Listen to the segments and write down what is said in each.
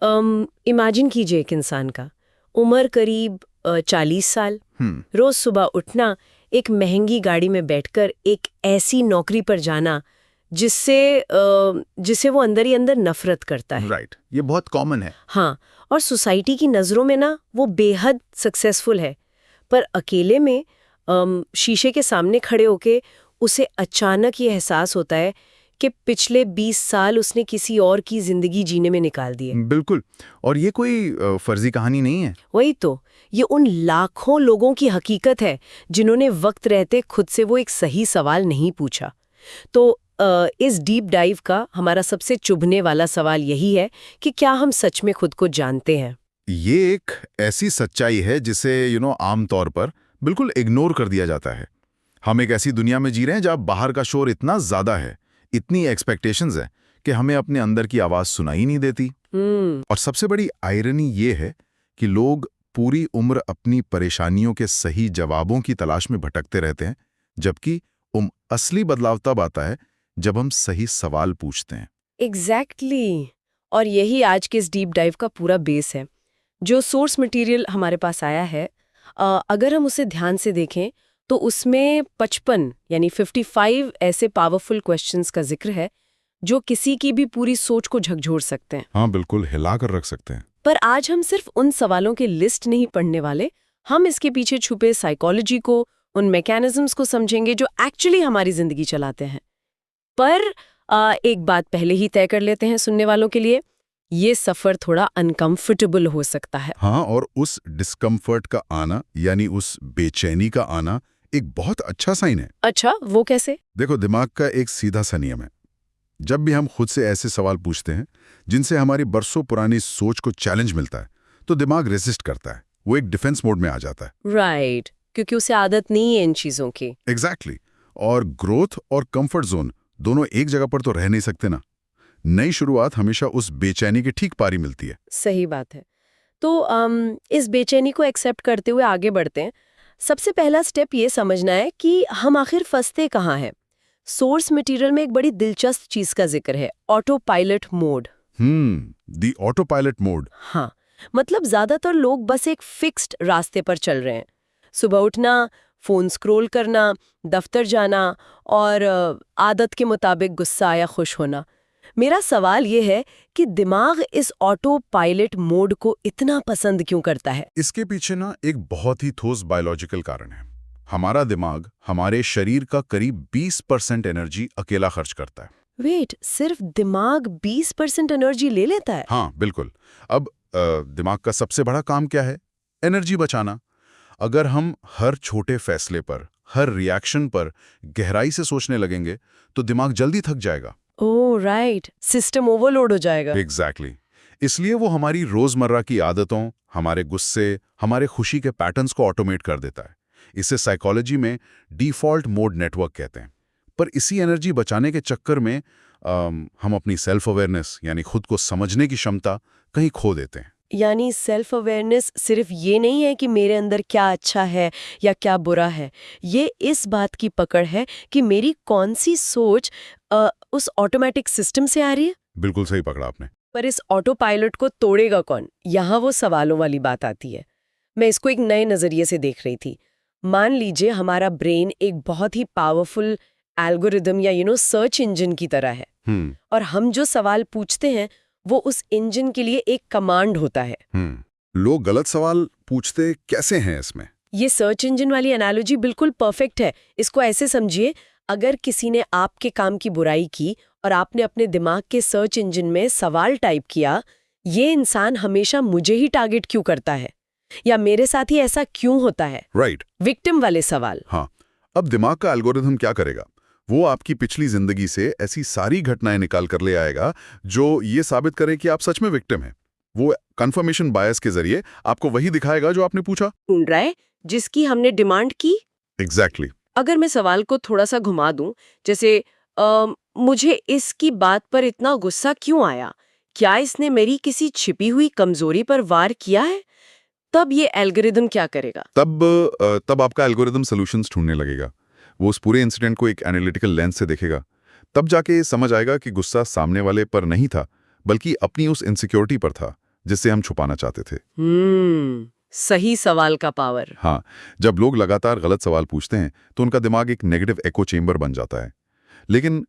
Imagine कीजिए एक इंसान का उम्र करीब 40 साल, रोज सुबह उठना, एक महंगी गाड़ी में बैठकर एक ऐसी नौकरी पर जाना जिससे वो अंदर ही अंदर नफरत करता है। राइट, ये बहुत कॉमन है। हाँ, और सोसाइटी की नज़रों में ना वो बेहद सक्सेसफुल है, पर अकेले में शीशे के सामने खड़े होके उसे अचानक ये एहसास होता है कि पिछले 20 साल उसने किसी और की जिंदगी जीने में निकाल दिए। बिल्कुल, और ये कोई फर्जी कहानी नहीं है। वही तो, ये उन लाखों लोगों की हकीकत है जिन्होंने वक्त रहते खुद से वो एक सही सवाल नहीं पूछा। तो इस डीप डाइव का हमारा सबसे चुभने वाला सवाल यही है कि क्या हम सच में खुद को जानते हैं? ये एक ऐसी सच्चाई है जिसे आमतौर पर बिल्कुल इग्नोर कर दिया जाता है। हम एक ऐसी दुनिया में जी रहे हैं जहाँ बाहर का शोर इतना ज्यादा है, इतनी एक्सपेक्टेशंस है कि हमें अपने अंदर की आवाज सुनाई नहीं देती। और सबसे बड़ी आयरनी ये है कि लोग पूरी उम्र अपनी परेशानियों के सही जवाबों की तलाश में भटकते रहते हैं, जबकि असली बदलाव तब आता है जब हम सही सवाल पूछते हैं। एग्जैक्टली और यही आज के इस डीप डाइव का पूरा बेस है। जो सोर्स मटेरियल हमारे पास आया है, अगर हम उसे ध्यान से देखें तो उसमें 55 यानी 55 ऐसे पावरफुल क्वेश्चंस का जिक्र है जो किसी की भी पूरी सोच को झकझोर सकते हैं। हाँ, बिल्कुल हिला कर रख सकते हैं। पर आज हम सिर्फ उन सवालों की लिस्ट नहीं पढ़ने वाले, हम इसके पीछे छुपे साइकोलॉजी को, उन मैकेनिज्म्स को समझेंगे जो एक्चुअली हमारी जिंदगी चलाते हैं। पर एक बात पहले ही तय कर लेते हैं सुनने वालों के लिए, ये सफर थोड़ा अनकंफर्टेबल हो सकता है। हाँ, और उस डिस्कम्फर्ट का आना यानी उस बेचैनी का आना एक बहुत अच्छा साइन है। अच्छा, वो कैसे? देखो, दिमाग का एक सीधा सा नियम है। जब भी हम खुद से ऐसे सवाल पूछते हैं जिनसे हमारी बरसों पुरानी सोच को चैलेंज मिलता है, तो दिमाग रेजिस्ट करता है, वो एक डिफेंस मोड में आ जाता है। राइट, क्योंकि उसे आदत नहीं है इन चीजों की। एग्जैक्टली। और ग्रोथ और कंफर्ट जोन दोनों एक जगह पर तो रह नहीं सकते ना। नई शुरुआत हमेशा उस बेचैनी की ठीक पारी मिलती है। सही बात है। तो इस बेचैनी को एक्सेप्ट करते हुए आगे बढ़ते हैं। सबसे पहला स्टेप ये समझना है कि हम आखिर फंसते कहाँ हैं। सोर्स मटेरियल में एक बड़ी दिलचस्प चीज का जिक्र है, ऑटो पायलट मोड। दी ऑटो पायलट मोड। हाँ, मतलब ज्यादातर लोग बस एक फिक्स्ड रास्ते पर चल रहे हैं। सुबह उठना, फोन स्क्रॉल करना, दफ्तर जाना और आदत के मुताबिक गुस्सा या खुश होना। मेरा सवाल ये है कि दिमाग इस ऑटो पायलट मोड को इतना पसंद क्यों करता है? इसके पीछे ना एक बहुत ही ठोस बायोलॉजिकल कारण है। हमारा दिमाग हमारे शरीर का करीब 20% एनर्जी अकेला खर्च करता है। वेट, सिर्फ दिमाग 20% एनर्जी ले लेता है? हाँ, बिल्कुल। अब दिमाग का सबसे बड़ा काम क्या है? एनर्जी बचाना। अगर हम हर छोटे फैसले पर, हर रिएक्शन पर गहराई से सोचने लगेंगे तो दिमाग जल्दी थक जाएगा। ओह राइट, सिस्टम ओवरलोड हो जाएगा। एग्जैक्टली। इसलिए वो हमारी रोजमर्रा की आदतों, हमारे गुस्से, हमारे खुशी के पैटर्न्स को ऑटोमेट कर देता है। इसे साइकोलॉजी में डिफॉल्ट मोड नेटवर्क कहते हैं। पर इसी एनर्जी बचाने के चक्कर में हम अपनी सेल्फ अवेयरनेस यानी खुद को समझने की क्षमता कहीं खो देते हैं। यानी सेल्फ अवेयरनेस सिर्फ ये नहीं है कि मेरे अंदर क्या अच्छा है या क्या बुरा है, ये इस बात की पकड़ है कि मेरी कौन सी सोच उस ऑटोमेटिक सिस्टम से आ रही है। बिल्कुल सही पकड़ा आपने। पर इस ऑटो पायलट को तोड़ेगा कौन? यहाँ वो सवालों वाली बात आती है। मैं इसको एक नए नजरिए से देख रही थी। मान लीजिए हमारा ब्रेन एक बहुत ही पावरफुल एल्गोरिदम या सर्च इंजन की तरह है, और हम जो सवाल पूछते हैं वो उस इंजन के लिए एक कमांड होता है। लोग गलत सवाल पूछते कैसे हैं इसमें? ये सर्च इंजन वाली एनालॉजी बिल्कुल परफेक्ट है। इसको ऐसे समझिए, अगर किसी ने आपके काम की बुराई की और आपने अपने दिमाग के सर्च इंजन में सवाल टाइप किया, ये इंसान हमेशा मुझे ही टारगेट क्यों करता है, या मेरे साथ ही ऐसा क्यों होता है? राइट। विक्टिम वाले सवाल। हाँ, अब दिमाग का एल्गोरिथम क्या करेगा? वो आपकी पिछली जिंदगी से ऐसी सारी घटनाएं निकाल कर ले आएगा जो ये साबित करें कि आप सच में विक्टिम हैं। वो कंफर्मेशन बायस के जरिए आपको वही दिखाएगा जो आपने पूछा। ढूंढ रहा है जिसकी हमने डिमांड की। एग्जैक्टली। अगर मैं सवाल को थोड़ा सा घुमा दूं, जैसे मुझे इसकी बात पर इतना गुस्सा क्यों आया, क्या इसने मेरी किसी छिपी हुई कमजोरी पर वार किया है? तब ये एल्गोरिदम क्या करेगा? तब आपका एल्गोरिदम सॉल्यूशंस ढूंढने लगेगा। वो उस पूरे इंसिडेंट को एक एनालिटिकल लेंस से देखेगा। तब जाके समझ आएगा कि गुस्सा सामने वाले पर नहीं था, बल्कि अपनी उस इनसिक्योरिटी पर था जिससे हम छुपाना चाहते थे। सही सवाल का पावर। हाँ, जब लोग लगातार गलत सवाल पूछते हैं तो उनका दिमाग एक नेगेटिव एको चेम्बर बन जाता है। लेकिन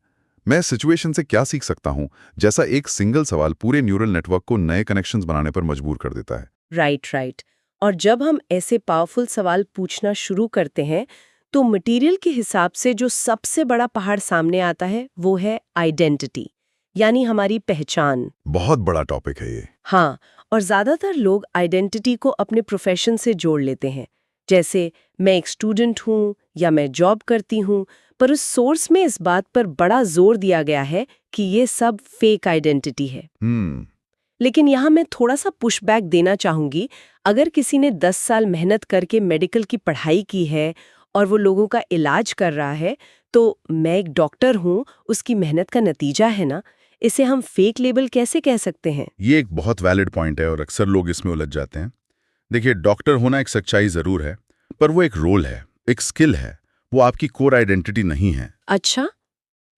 मैं सिचुएशन से क्या सीख सकता हूँ, जैसा एक सिंगल सवाल पूरे न्यूरल नेटवर्क को नए कनेक्शंस बनाने पर मजबूर कर देता है। राइट। और जब हम ऐसे पावरफुल सवाल पूछना शुरू करते हैं तो मटेरियल के हिसाब से जो सबसे बड़ा पहाड़ सामने आता है वो है आइडेंटिटी, यानी हमारी पहचान। बहुत बड़ा टॉपिक है ये। हाँ, और ज्यादातर लोग आइडेंटिटी को अपने प्रोफेशन से जोड़ लेते हैं, जैसे मैं एक स्टूडेंट हूँ या मैं जॉब करती हूँ, पर उस सोर्स में इस बात पर बड़ा जोर दिया गया है कि ये सब फेक आइडेंटिटी है। लेकिन यहाँ मैं थोड़ा सा पुशबैक देना चाहूंगी। अगर किसी ने 10 साल मेहनत करके मेडिकल की पढ़ाई की है और वो लोगों का इलाज कर रहा है, तो मैं एक डॉक्टर हूँ, उसकी मेहनत का नतीजा है ना, इसे हम फेक लेबल कैसे कह सकते हैं? ये एक बहुत वैलिड पॉइंट है और अक्सर लोग इसमें उलझ जाते हैं। देखिए, डॉक्टर होना एक सच्चाई जरूर है, पर वो एक रोल है, एक स्किल है, वो आपकी कोर आइडेंटिटी नहीं है। अच्छा,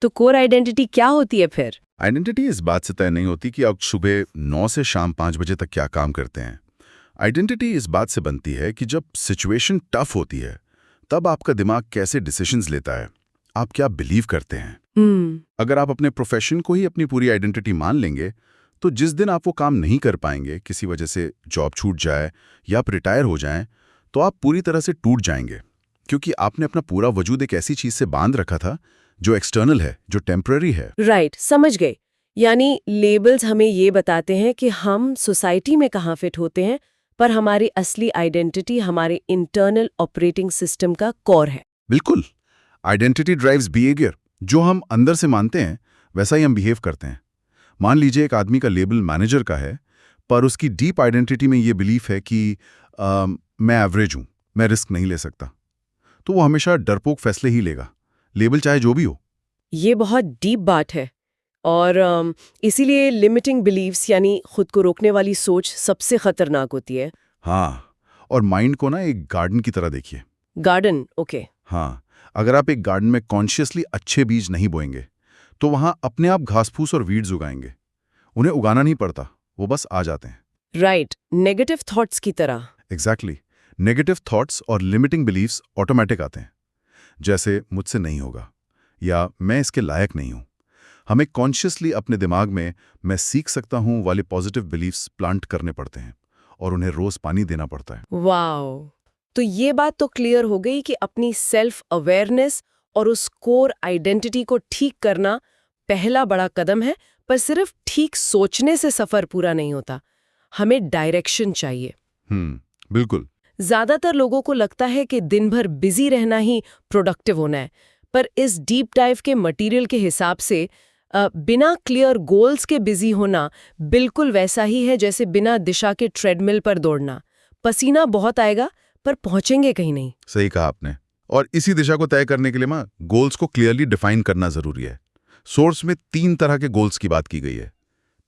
तो कोर आइडेंटिटी क्या होती है फिर? आइडेंटिटी इस बात से तय नहीं होती कि आप सुबह 9 से शाम 5 बजे तक क्या काम करते हैं। आइडेंटिटी इस बात से बनती है कि जब सिचुएशन टफ होती है, तब आपका दिमाग कैसे डिसीजंस लेता है, आप क्या बिलीव करते हैं। अगर आप अपने प्रोफेशन को ही अपनी पूरी आइडेंटिटी मान लेंगे, तो जिस दिन आप वो काम नहीं कर पाएंगे, किसी वजह से जॉब छूट जाए या आप रिटायर हो जाएं, तो आप पूरी तरह से टूट जाएंगे, क्योंकि आपने अपना पूरा वजूद एक ऐसी चीज से बांध रखा था जो एक्सटर्नल है, जो टेम्पररी है। राइट, समझ गए। यानी लेबल्स हमें ये बताते हैं कि हम सोसाइटी में कहाँ फिट होते हैं, पर हमारी असली आइडेंटिटी हमारे इंटरनल ऑपरेटिंग सिस्टम का कोर है। बिल्कुल, आइडेंटिटी ड्राइव्स बिहेवियर। जो हम अंदर से मानते हैं वैसा ही हम बिहेव करते हैं। मान लीजिए एक आदमी का लेबल मैनेजर का है, पर उसकी डीप आइडेंटिटी में ये बिलीफ है कि मैं एवरेज हूं, मैं रिस्क नहीं ले सकता, तो वो हमेशा डरपोक फैसले ही लेगा, लेबल चाहे जो भी हो। ये बहुत डीप बात है, और इसीलिए लिमिटिंग बिलीव्स यानी खुद को रोकने वाली सोच सबसे खतरनाक होती है। हाँ, और माइंड को ना एक गार्डन की तरह देखिए। Garden, okay. हाँ, अगर आप एक गार्डन में कॉन्शियसली अच्छे बीज नहीं बोएंगे, तो वहां अपने आप घास फूस और वीड्स उगाएंगे। उन्हें उगाना नहीं पड़ता, वो बस आ जाते हैं। राइट, नेगेटिव थॉट्स की तरह। एग्जैक्टली, नेगेटिव थॉट्स और लिमिटिंग बिलीव्स ऑटोमेटिक आते हैं, जैसे मुझसे नहीं होगा या मैं इसके लायक नहीं हूं। हमें कॉन्शियसली अपने दिमाग में मैं सीख सकता हूं वाले पॉजिटिव बिलीव्स प्लांट करने पड़ते हैं और उन्हें रोज पानी देना पड़ता है। वाओ, तो ये बात तो क्लियर हो गई कि अपनी सेल्फ अवेयरनेस और उस कोर आइडेंटिटी को ठीक करना पहला बड़ा कदम है, पर सिर्फ ठीक सोचने से सफर पूरा नहीं होता, हमें डायरेक्शन चाहिए। बिल्कुल। ज्यादातर लोगों को लगता है कि दिन भर बिजी रहना ही प्रोडक्टिव होना है, पर इस डीप डाइव के मटेरियल के हिसाब से बिना क्लियर गोल्स के बिजी होना बिल्कुल वैसा ही है जैसे बिना दिशा के ट्रेडमिल पर दौड़ना। पसीना बहुत आएगा पर पहुंचेंगे कहीं नहीं। सही कहा आपने। और इसी दिशा को तय करने के लिए गोल्स को क्लियरली डिफाइन करना जरूरी है। सोर्स में 3 तरह के गोल्स की बात की गई है।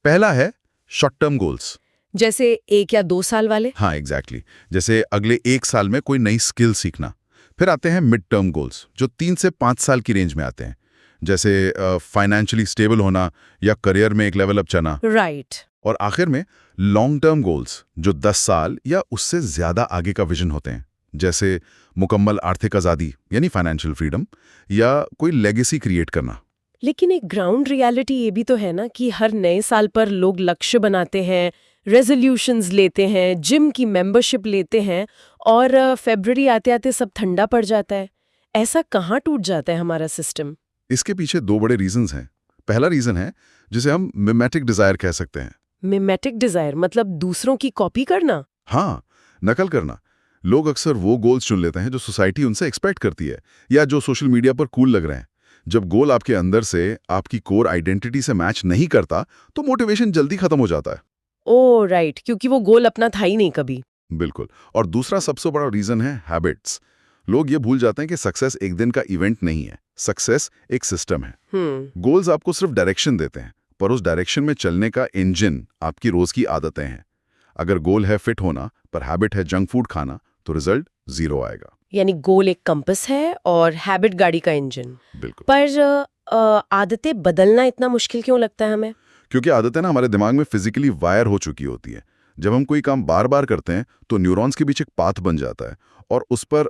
पहला है शॉर्ट टर्म गोल्स, जैसे 1 या 2 साल वाले। हाँ, एग्जैक्टली, जैसे अगले 1 साल में कोई नई स्किल सीखना। फिर आते हैं मिड टर्म गोल्स, जो 3 से 5 साल की रेंज में आते हैं, जैसे फाइनेंशियली स्टेबल होना या करियर में एक लेवल अप जाना। राइट। और आखिर में लॉन्ग टर्म गोल्स, जो 10 साल या उससे ज्यादा आगे का विजन होते हैं, जैसे मुकम्मल आर्थिक आज़ादी यानी फाइनेंशियल फ्रीडम, या कोई लेगेसी क्रिएट करना। लेकिन एक ग्राउंड रियलिटी ये भी तो है ना कि हर नए साल पर लोग लक्ष्य बनाते हैं, रेजोल्यूशंस लेते हैं, जिम की मेंबरशिप लेते हैं, और फरवरी आते आते सब ठंडा पड़ जाता है। ऐसा कहाँ टूट जाता है हमारा सिस्टम? इसके पीछे 2 बड़े रीजंस हैं। पहला रीजन है जिसे हम मिमेटिक डिजायर कह सकते हैं। मिमेटिक डिजायर मतलब दूसरों की कॉपी करना? हाँ, नकल करना। लोग अक्सर वो गोल्स चुन लेते हैं जो सोसाइटी उनसे एक्सपेक्ट करती है या जो सोशल मीडिया पर कूल लग रहे हैं। जब गोल आपके अंदर से आपकी कोर आइडेंटिटी से मैच नहीं करता, तो मोटिवेशन जल्दी खत्म हो जाता है। ओह राइट, क्योंकि वो गोल अपना था ही नहीं कभी। बिल्कुल। और दूसरा सबसे बड़ा रीजन है हैबिट्स। लोग ये भूल जाते हैं कि सक्सेस एक दिन का इवेंट नहीं है, सक्सेस एक सिस्टम है। गोल्स आपको सिर्फ डायरेक्शन देते हैं, पर उस डायरेक्शन में चलने का इंजन आपकी रोज की आदतें हैं। अगर गोल है फिट होना पर हैबिट है जंक फूड खाना, तो रिजल्ट 0 आएगा। यानी गोल एक कंपस है और हैबिट गाड़ी का इंजन। बिल्कुल। पर आदतें बदलना इतना मुश्किल क्यों लगता है हमें? क्योंकि आदतें ना हमारे दिमाग में फिजिकली वायर हो चुकी होती है। जब हम कोई काम बार बार करते हैं तो न्यूरॉन्स के बीच एक पाथ बन जाता है और उस पर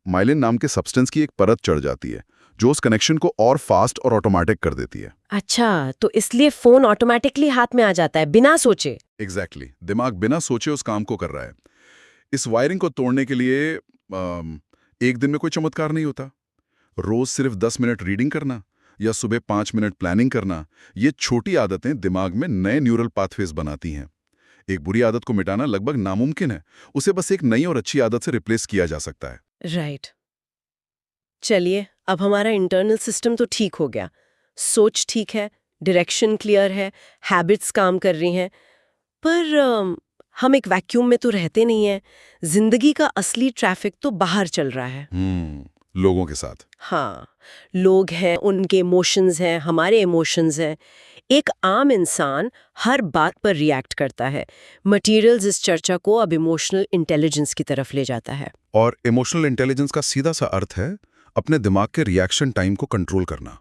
माइलिन नाम के सब्सटेंस की एक परत चढ़ जाती है जो उस कनेक्शन को और फास्ट और ऑटोमेटिक कर देती है। अच्छा, तो इसलिए फोन ऑटोमेटिकली हाथ में आ जाता है बिना सोचे। एग्जैक्टली दिमाग बिना सोचे उस काम को कर रहा है। इस वायरिंग को तोड़ने के लिए एक दिन में कोई चमत्कार नहीं होता। रोज सिर्फ 10 मिनट रीडिंग करना या सुबह 5 मिनट प्लानिंग करना, ये छोटी आदतें दिमाग में नए न्यूरल पाथवेज बनाती हैं। एक बुरी आदत को मिटाना लगभग नामुमकिन है, उसे बस एक नई और अच्छी आदत से रिप्लेस किया जा सकता है। राइट। चलिए, अब हमारा इंटरनल सिस्टम तो ठीक हो गया, सोच ठीक है, डायरेक्शन क्लियर है, हैबिट्स काम कर रही हैं, पर हम एक वैक्यूम में तो रहते नहीं हैं। जिंदगी का असली ट्रैफिक तो बाहर चल रहा है। लोगों के साथ। हाँ, लोग हैं, उनके इमोशंस हैं, हमारे इमोशंस हैं। एक आम इंसान हर बात पर रिएक्ट करता है। मटेरियल्स इस चर्चा को अब इमोशनल इंटेलिजेंस की तरफ ले जाता है। और इमोशनल इंटेलिजेंस का सीधा सा अर्थ है अपने दिमाग के रिएक्शन टाइम को कंट्रोल करना।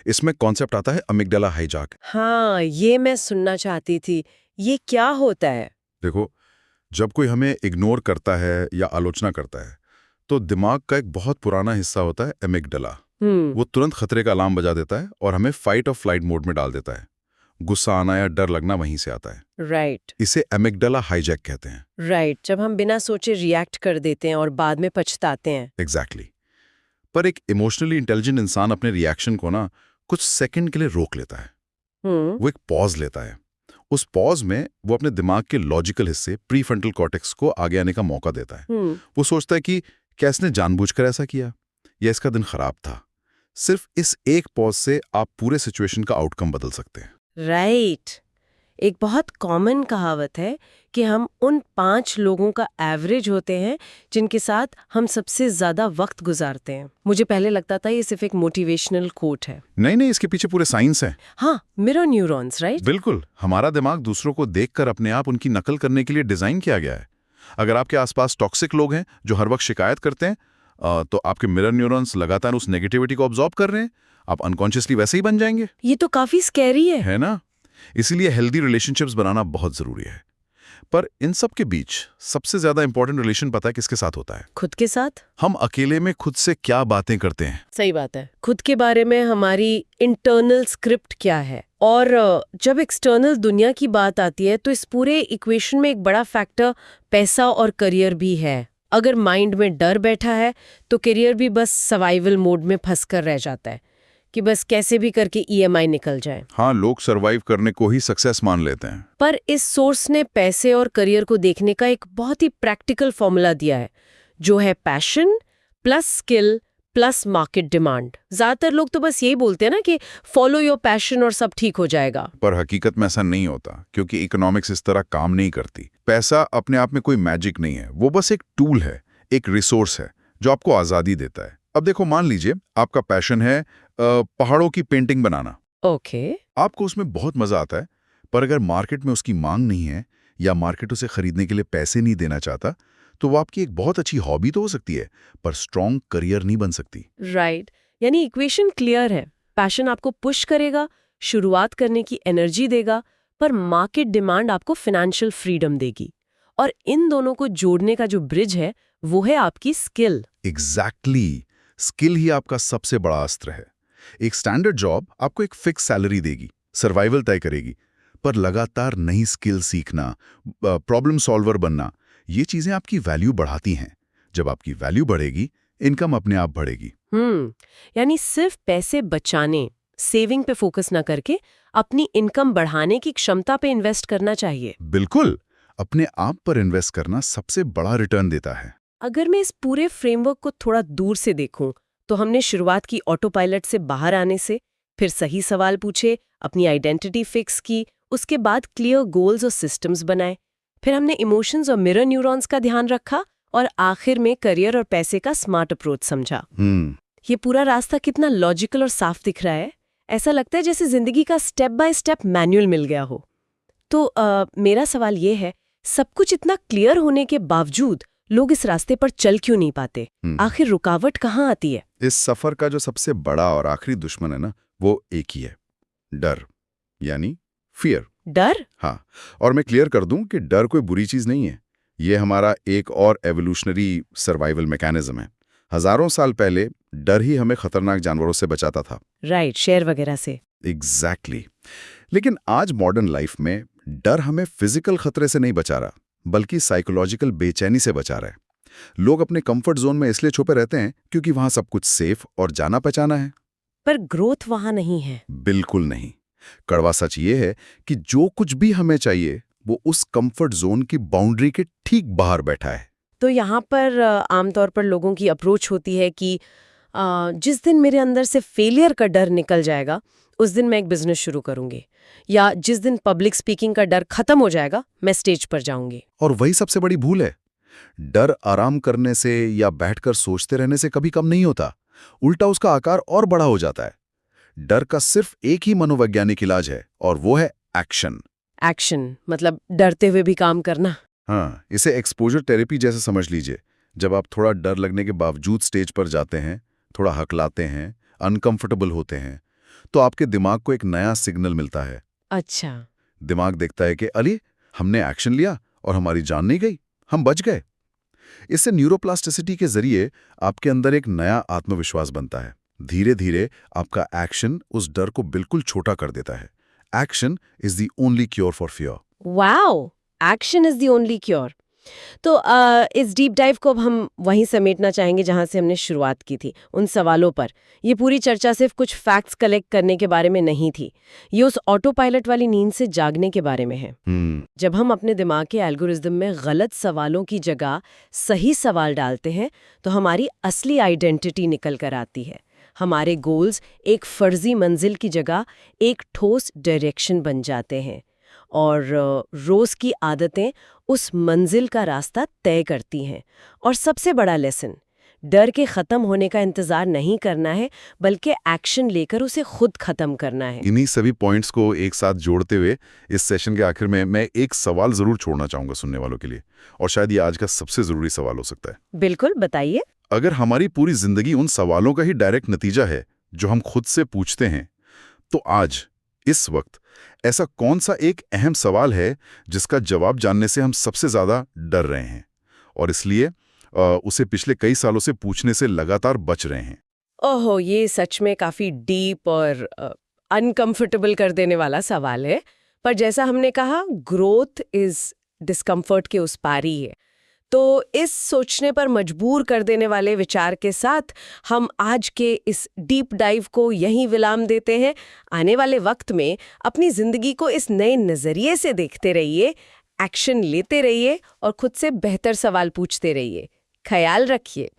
इसमें कॉन्सेप्ट आता है अमिगडाला हाईजैक। हाँ, ये मैं सुनना चाहती थी। ये क्या होता है? देखो, जब कोई हमें इग्नोर करता है या आलोचना करता है तो दिमाग का एक बहुत पुराना हिस्सा होता है अमिगडाला। वो तुरंत खतरे का अलार्म बजा देता है और हमें फाइट और फ्लाइट मोड में डाल देता है। गुस्सा आना या डर लगना वहीं से आता है। राइट। इसे अमिगडाला हाईजैक कहते हैं। राइट, जब हम बिना सोचे रिएक्ट कर देते हैं और बाद में पछताते हैं। एग्जैक्टली। पर एक इमोशनली इंटेलिजेंट इंसान अपने रिएक्शन को ना कुछ सेकंड के लिए रोक लेता है। वो एक पॉज लेता है। उस पॉज में वो अपने दिमाग के लॉजिकल हिस्से प्रीफ्रंटल कॉर्टेक्स को आगे आने का मौका देता है। वो सोचता है कि क्या इसने जानबूझकर ऐसा किया या इसका दिन खराब था। सिर्फ इस एक पॉज से आप पूरे सिचुएशन का आउटकम बदल सकते हैं। राइट। एक बहुत कॉमन कहावत है कि हम उन 5 लोगों का एवरेज होते हैं जिनके साथ हम सबसे ज्यादा वक्त गुजारते हैं। मुझे पहले लगता था ये सिर्फ एक मोटिवेशनल कोट है। नहीं, इसके पीछे पूरे साइंस है। हाँ, मिरर न्यूरॉन्स, राइट? बिल्कुल। हमारा दिमाग दूसरों को देखकर अपने आप उनकी नकल करने के लिए डिजाइन किया गया है। अगर आपके आसपास टॉक्सिक लोग हैं जो हर वक्त शिकायत करते हैं, तो आपके मिरर न्यूरॉन्स लगातार उस नेगेटिविटी को ऑब्जॉर्ब कर रहे हैं। आप अनकॉन्शियसली वैसे ही बन जाएंगे। ये तो काफी स्कैरी है ना? इसीलिए हेल्दी रिलेशनशिप्स बनाना बहुत जरूरी है। पर इन सब के बीच सबसे ज्यादा इंपॉर्टेंट रिलेशन पता है किसके साथ होता है? खुद के साथ। हम अकेले में खुद से क्या बातें करते हैं। सही बात है। खुद के बारे में हमारी इंटरनल स्क्रिप्ट क्या है? और जब एक्सटर्नल दुनिया की बात आती है तो इस पूरे इक्वेशन में एक बड़ा फैक्टर पैसा और करियर भी है। अगर माइंड में डर बैठा है तो करियर भी बस सर्वाइवल मोड में फंसकर रह जाता है कि बस कैसे भी करके ईएमआई निकल जाए। हाँ, लोग सरवाइव करने को ही सक्सेस मान लेते हैं। पर इस सोर्स ने पैसे और करियर को देखने का एक बहुत ही प्रैक्टिकल फॉर्मूला दिया है, जो है passion plus skill plus market demand. ज्यादातर लोग तो बस यही बोलते हैं ना कि फॉलो योर पैशन और सब ठीक हो जाएगा। पर हकीकत में ऐसा नहीं होता, क्योंकि इकोनॉमिक्स इस तरह काम नहीं करती। पैसा अपने आप में कोई मैजिक नहीं है, वो बस एक टूल है, एक रिसोर्स है जो आपको आजादी देता है। अब देखो, मान लीजिए आपका पैशन है पहाड़ों की पेंटिंग बनाना। ओके। आपको उसमें बहुत मजा आता है, पर अगर मार्केट में उसकी मांग नहीं है या मार्केट उसे खरीदने के लिए पैसे नहीं देना चाहता, तो वो आपकी एक बहुत अच्छी हॉबी तो हो सकती है, पर स्ट्रॉन्ग करियर नहीं बन सकती। राइट। यानी इक्वेशन क्लियर है। पैशन आपको पुश करेगा, शुरुआत करने की एनर्जी देगा, पर मार्केट डिमांड आपको फाइनेंशियल फ्रीडम देगी। और इन दोनों को जोड़ने का जो ब्रिज है वो है आपकी स्किल। एग्जैक्टली। स्किल ही आपका सबसे बड़ा अस्त्र है। एक स्टैंडर्ड जॉब आपको एक फिक्स सैलरी देगी, सर्वाइवल तय करेगी, पर लगातार नई स्किल सीखना, प्रॉब्लम सॉल्वर बनना, ये चीजें आपकी वैल्यू बढ़ाती हैं। जब आपकी वैल्यू बढ़ेगी, इनकम अपने आप बढ़ेगी। यानी सिर्फ पैसे बचाने, सेविंग पे फोकस ना करके अपनी इनकम बढ़ाने की क्षमता पे इन्वेस्ट करना चाहिए। बिल्कुल, अपने आप पर इन्वेस्ट करना सबसे बड़ा रिटर्न देता है। अगर मैं इस पूरे फ्रेमवर्क को थोड़ा दूर से देखूं, तो हमने शुरुआत की ऑटो पायलट से बाहर आने से, फिर सही सवाल पूछे, अपनी आइडेंटिटी फिक्स की, उसके बाद क्लियर गोल्स और सिस्टम्स बनाए, फिर हमने इमोशंस और मिरर न्यूरॉन्स का ध्यान रखा, और आखिर में करियर और पैसे का स्मार्ट अप्रोच समझा। ये पूरा रास्ता कितना लॉजिकल और साफ दिख रहा है। ऐसा लगता है जैसे जिंदगी का स्टेप बाय स्टेप मैनुअल मिल गया हो। तो मेरा सवाल ये है, सब कुछ इतना क्लियर होने के बावजूद लोग इस रास्ते पर चल क्यों नहीं पाते? आखिर रुकावट कहाँ आती है? इस सफर का जो सबसे बड़ा और आखिरी दुश्मन है ना, वो एक ही है, डर, यानी फियर। डर? हाँ, और मैं क्लियर कर दूं कि डर कोई बुरी चीज नहीं है। ये हमारा एक और एवोल्यूशनरी सर्वाइवल मैकेनिज्म है। हजारों साल पहले डर ही हमें खतरनाक जानवरों से बचाता था। राइट, शेर वगैरह से। एग्जैक्टली। लेकिन आज मॉडर्न लाइफ में डर हमें फिजिकल खतरे से नहीं बचा रहा, बल्कि साइकोलॉजिकल बेचैनी से बचा रहा है। लोग अपने कंफर्ट जोन में इसलिए छुपे रहते हैं क्योंकि वहां सब कुछ सेफ और जाना पहचाना है। पर ग्रोथ वहां नहीं है। बिल्कुल नहीं। कड़वा सच ये है कि जो कुछ भी हमें चाहिए वो उस कंफर्ट जोन की बाउंड्री के ठीक बाहर बैठा है। तो यहाँ पर आमतौर पर लोगों की अप्रोच होती है कि जिस दिन मेरे अंदर से फेलियर का डर निकल जाएगा उस दिन मैं एक बिजनेस शुरू करूंगी, या जिस दिन पब्लिक स्पीकिंग का डर खत्म हो जाएगा मैं स्टेज पर जाऊंगी। और वही सबसे बड़ी भूल है। डर आराम करने से या बैठकर सोचते रहने से कभी कम नहीं होता, उल्टा उसका आकार और बड़ा हो जाता है। डर का सिर्फ एक ही मनोवैज्ञानिक इलाज है और वो है एक्शन। एक्शन मतलब डरते हुए भी काम करना। हाँ, इसे एक्सपोजर थेरेपी जैसे समझ लीजिए। जब आप थोड़ा डर लगने के बावजूद स्टेज पर जाते हैं, थोड़ा हकलाते हैं, अनकंफर्टेबल होते हैं, तो आपके दिमाग को एक नया सिग्नल मिलता है। अच्छा। दिमाग देखता है कि अली, हमने एक्शन लिया और हमारी जान नहीं गई, हम बच गए। इससे न्यूरोप्लास्टिसिटी के जरिए आपके अंदर एक नया आत्मविश्वास बनता है। धीरे धीरे आपका एक्शन उस डर को बिल्कुल छोटा कर देता है। Action is the only cure for fear. Wow, action is the only cure. तो इस डीप डाइव को अब हम वहीं समेटना चाहेंगे जहां से हमने शुरुआत की थी, उन सवालों पर। ये पूरी चर्चा सिर्फ कुछ फैक्ट्स कलेक्ट करने के बारे में नहीं थी, ये उस ऑटो पायलट वाली नींद से जागने के बारे में है। जब हम अपने दिमाग के एल्गोरिज्म में गलत सवालों की जगह सही सवाल डालते हैं तो हमारी असली आइडेंटिटी निकल कर आती है। हमारे गोल्स एक फर्जी मंजिल की जगह एक ठोस डायरेक्शन बन जाते हैं, और रोज की आदतें उस मंजिल का रास्ता तय करती हैं। और सबसे बड़ा लेसन, डर के खत्म होने का इंतजार नहीं करना है, बल्कि एक्शन लेकर उसे खुद खत्म करना है। इन्हीं सभी पॉइंट्स को एक साथ जोड़ते हुए इस सेशन के आखिर में मैं एक सवाल जरूर छोड़ना चाहूंगा सुनने वालों के लिए, और शायद ये आज का सबसे जरूरी सवाल हो सकता है। बिल्कुल, बताइए। अगर हमारी पूरी जिंदगी उन सवालों का ही डायरेक्ट नतीजा है जो हम खुद से पूछते हैं, तो आज इस वक्त ऐसा कौन सा एक अहम सवाल है जिसका जवाब जानने से हम सबसे ज्यादा डर रहे हैं और इसलिए उसे पिछले कई सालों से पूछने से लगातार बच रहे हैं? ओहो, ये सच में काफी डीप और अनकंफर्टेबल कर देने वाला सवाल है। पर जैसा हमने कहा, ग्रोथ इज डिस्कम्फर्ट के उस पार ही है। तो इस सोचने पर मजबूर कर देने वाले विचार के साथ हम आज के इस डीप डाइव को यहीं विराम देते हैं। आने वाले वक्त में अपनी जिंदगी को इस नए नजरिए से देखते रहिए, एक्शन लेते रहिए और खुद से बेहतर सवाल पूछते रहिए। ख्याल रखिए।